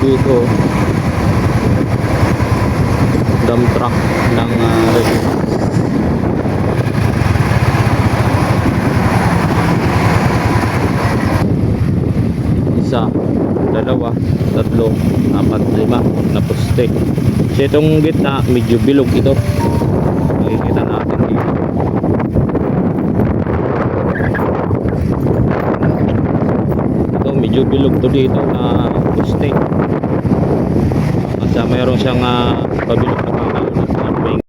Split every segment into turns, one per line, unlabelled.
dito. Dump truck ng isa, dalawa, tatlo, apat, lima na poste. So itong gitna medyo bilog ito, makikita natin dito. Ito medyo bilog to dito na poste, at mayroon siyang pabilog na pangkalunod na ping.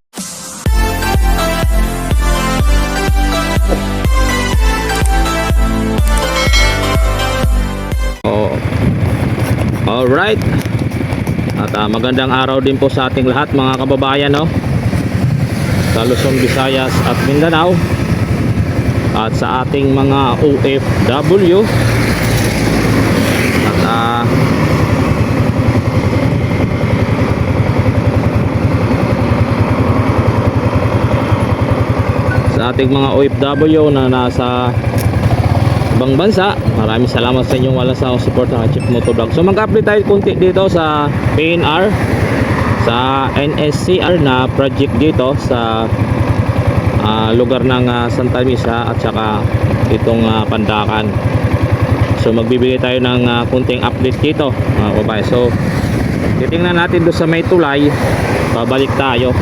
Alright, at magandang araw din po sa ating lahat mga kababayan, no? Sa Luzon, Visayas at Mindanao, at sa ating mga OFW, at sa ating mga OFW na nasa ibang bansa, maraming salamat sa inyong walang sawang support ng Chief Motovlog. So mag-update tayo kunti dito sa PNR, sa NSCR na project dito sa lugar ng Santa Misa at saka itong Pandakan. So magbibigay tayo ng kunting update dito mga babae. So titingnan natin doon sa may tulay, pabalik tayo.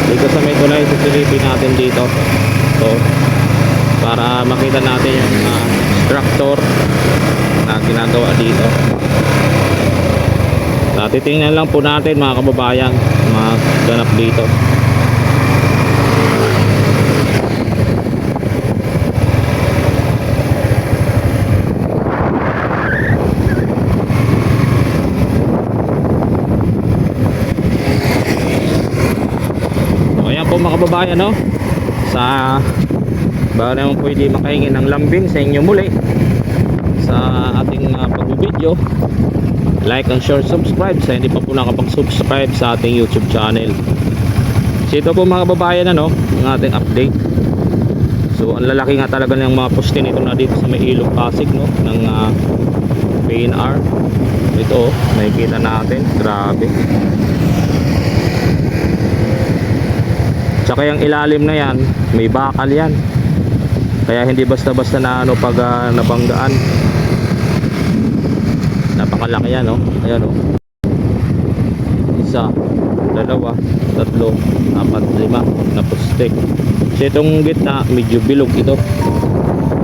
Dito sa may tulay, sisilipin natin dito. So, para makita natin yung structure na ginagawa dito. Titingnan lang po natin mga kababayan, mga ganap dito. Mga kababayan, no, sa baka naman pwede makahingi ng lambing sa inyo muli sa ating pagbibideo, like and share, subscribe sa hindi pa po nakapag-subscribe sa ating YouTube channel. So ito po mga kababayan, ano, ang ating update. So ang lalaki nga talaga ng mga poste nito na dito sa may Ilog Pasig, no, ng PNR. Ito makikita natin, grabe. Tsaka yung ilalim na yan, may bakal yan. Kaya hindi basta-basta na ano pag nabanggaan. Napakalaki yan, no? Ayan, no? Isa, dalawa, tatlo, apat, lima na poste. So itong gitna medyo bilog ito,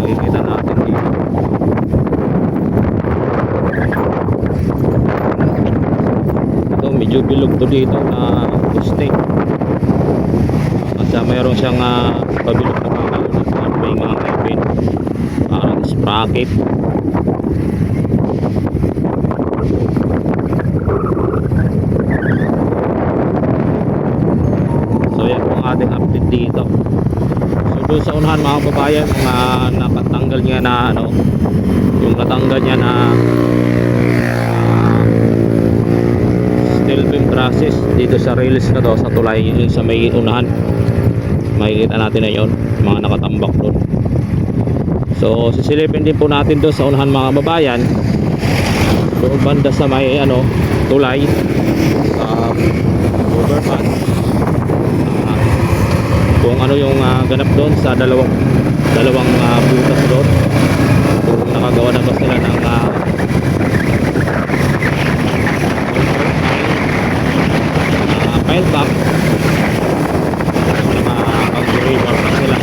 makikita natin dito. Ito medyo bilog to dito na poste, at mayroon siyang pabilog na pangkalunod na may mga kapit, parang sprocket. So yan po ang ating update dito. So doon sa unahan mga kababayan, nakatanggal niya na ano, yung natanggal niya na steel beam trusses dito sa rails na to, sa tulay yung sa may unahan. Makikita natin na yun, mga nakatambak doon. So sisilipin din po natin doon sa unahan mga kababayan, doon banda sa may ano, tulay, overpass, kung ano yung ganap doon sa dalawang butas doon, kung nakagawa na ba sila ng pile back, pag-river pa sila.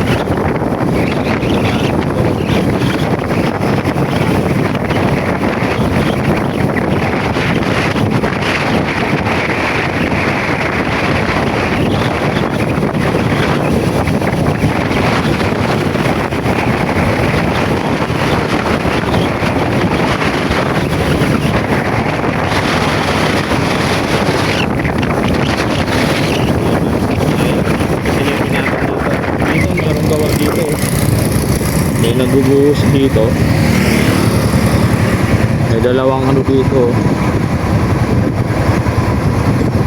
May nagubuhos dito, may dalawang ano dito,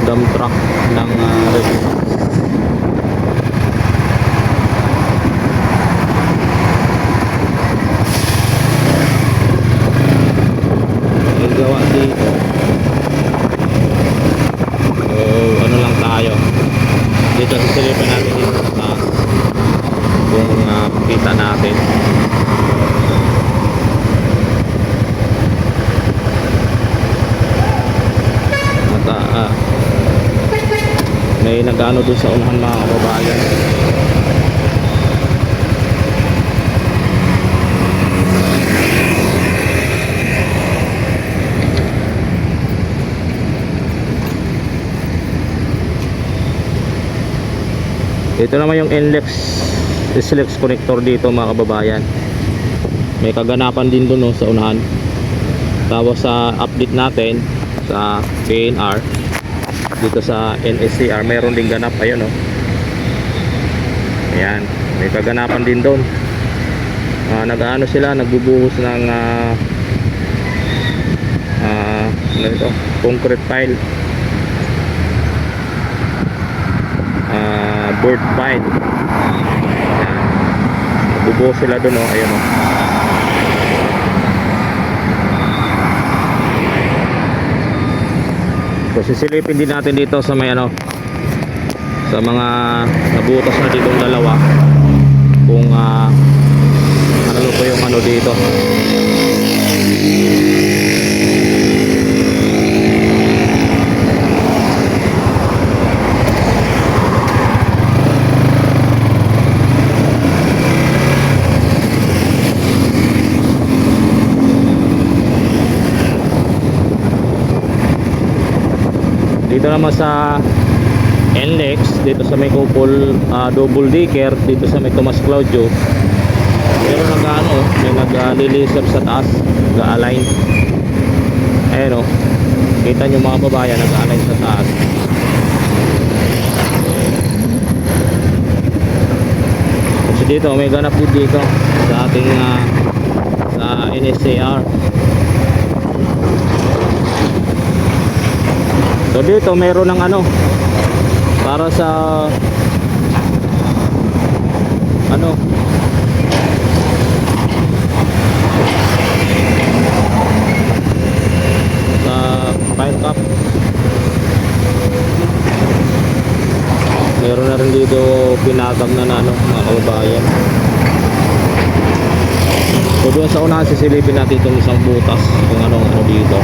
dump truck ng red. nag-ano dun sa unahan mga kababayan. Ito naman yung NLEX SLEX connector dito mga kababayan. May kaganapan din doon, no, sa unahan. Tapos sa update natin sa PNR dito sa NSCR mayroon din ganap, ayun, no. Ayan, may kaganapan din doon. Nag-ano sila, nagbubuhos ng ano ito, concrete pile, board pile. Ayan, nagbubuhos sila doon, no, ayun, no. So sisilipin din natin dito sa may ano, sa mga nabutas na ditong dalawa, kung ano po yung ano dito. Dito naman sa NLEX, dito sa may couple double decker, dito sa may Tomas Claudio, pero nag-ano, may nag-lilisab sa taas, nag-align. Ayan, o, kita nyo mga babayan, nag-align sa taas. Kasi dito may ganap din dito sa ating sa NSCR. So dito meron ng ano, para sa ano, sa fire cap. Meron na rin dito pinatag na ano, mga kababayan. So doon sa unahan sisilipin natin itong isang butas kung anong ano dito.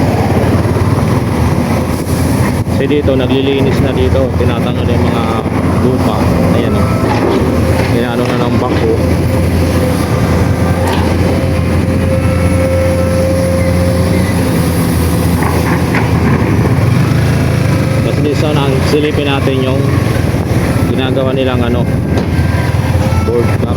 Kasi dito naglilinis na dito, tinatanggal yung mga lupa. Ayan, o, inaano na ng bako. Kasi dito na silipin natin yung ginagawa nilang ano, board cap.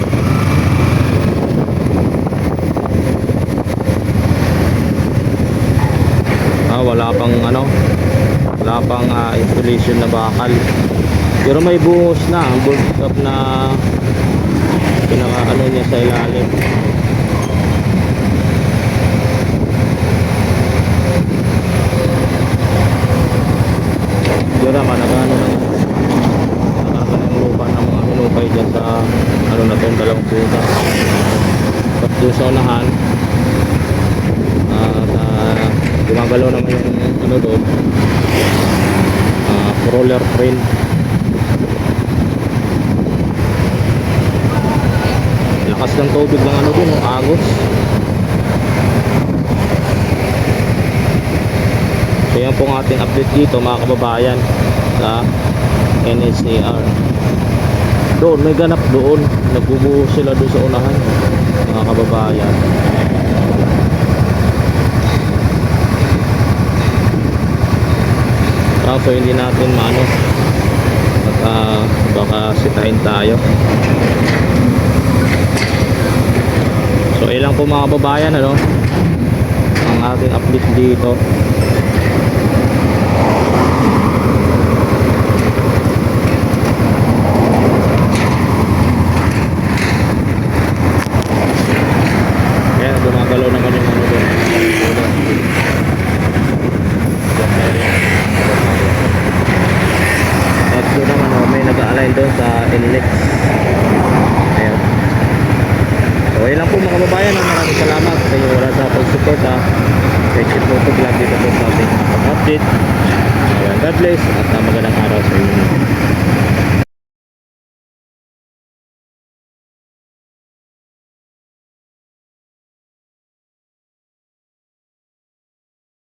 Wala pang ano, wala pang installation na bakal, pero may buhos na ang board cap na pinaka ano niya sa ilalim. Dito naman nagano na ng lupa ng mga hinukay dyan sa ano na itong dalawang puta. Tapos doon sa unahan gumagalaw naman yung ano doon, roller crane. Lakas ng tubig ng ano doon, agos. So yan po ang ating update dito mga kababayan sa NSCR. Doon may ganap, doon nagbubuhos sila doon sa unahan mga kababayan. So hindi natin maano, baka sitahin tayo. So ilang po mga kababayan, ano, ang ating update dito. Ayan, gumagalaw naman yung ano doon. At doon naman, may nag-align doon sa NLEX. Ayan. So ayun lang po mga kababayan, maraming salamat sa inyo wala sa pag-support kay Chip Moto Vlog dito po sa ating update. Ayan, God bless at magandang araw sa inyo.